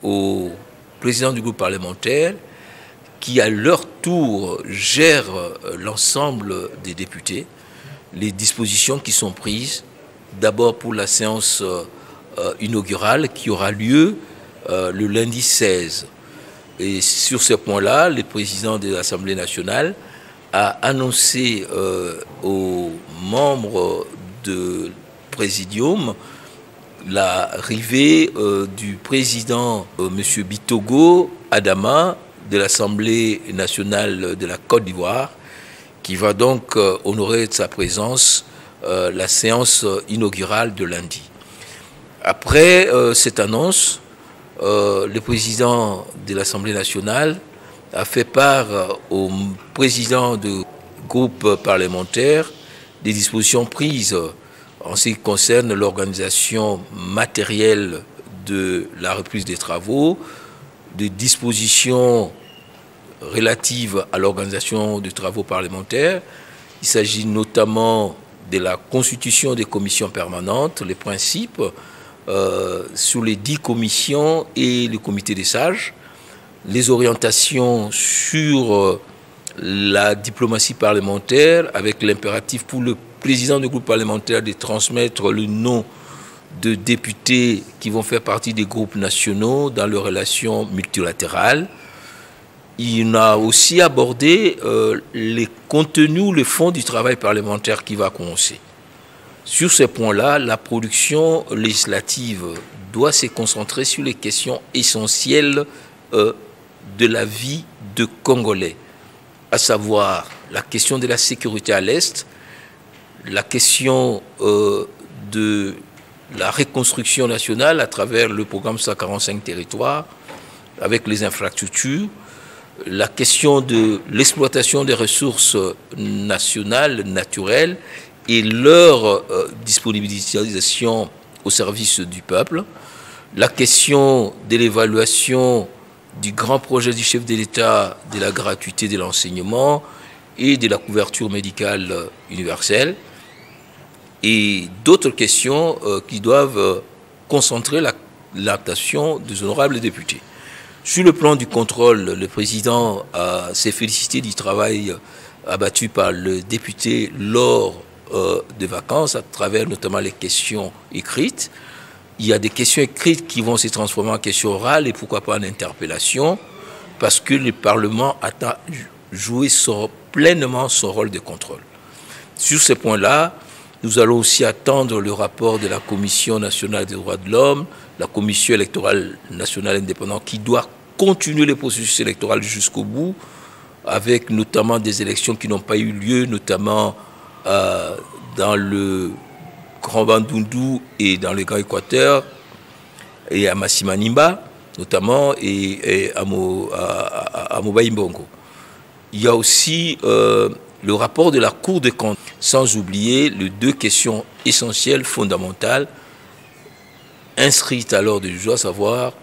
aux présidents du groupe parlementaire qui, à leur tour, gèrent l'ensemble des députés, les dispositions qui sont prises, d'abord pour la séance inaugurale qui aura lieu le lundi 16. Et sur ce point-là, le président de l'Assemblée nationale a annoncé aux membres du Présidium l'arrivée du président M. Bitogo Adama de l'Assemblée nationale de la Côte d'Ivoire, qui va donc honorer de sa présence la séance inaugurale de lundi. Après cette annonce, le président de l'Assemblée nationale a fait part au président du groupe parlementaire des dispositions prises en ce qui concerne l'organisation matérielle de la reprise des travaux, des dispositions relatives à l'organisation des travaux parlementaires. Il s'agit notamment de la constitution des commissions permanentes, les principes sur les 10 commissions et le comité des sages, les orientations sur la diplomatie parlementaire avec l'impératif pour le président du groupe parlementaire de transmettre le nom de députés qui vont faire partie des groupes nationaux dans leurs relations multilatérales. Il a aussi abordé les contenus, le fond du travail parlementaire qui va commencer. Sur ces points-là, la production législative doit se concentrer sur les questions essentielles de la vie de Congolais, à savoir la question de la sécurité à l'Est, la question de la reconstruction nationale à travers le programme 145 territoires, avec les infrastructures, la question de l'exploitation des ressources nationales, naturelles, et leur disponibilisation au service du peuple, la question de l'évaluation du grand projet du chef de l'État de la gratuité de l'enseignement et de la couverture médicale universelle, et d'autres questions qui doivent concentrer l'attention des honorables députés. Sur le plan du contrôle, le président s'est félicité du travail abattu par le député lors des vacances, à travers notamment les questions écrites. Il y a des questions écrites qui vont se transformer en questions orales et pourquoi pas en interpellation, parce que le Parlement a joué pleinement son rôle de contrôle. Sur ces points-là, nous allons aussi attendre le rapport de la Commission nationale des droits de l'homme, la Commission électorale nationale indépendante, qui doit continuer le processus électoral jusqu'au bout, avec notamment des élections qui n'ont pas eu lieu, notamment dans le Grand Bandundu et dans le Grand Équateur, et à Massimanimba, notamment, et à Mobaïmbongo. Il y a aussi le rapport de la Cour des comptes, sans oublier les 2 questions essentielles, fondamentales, inscrites à l'ordre du jour, à savoir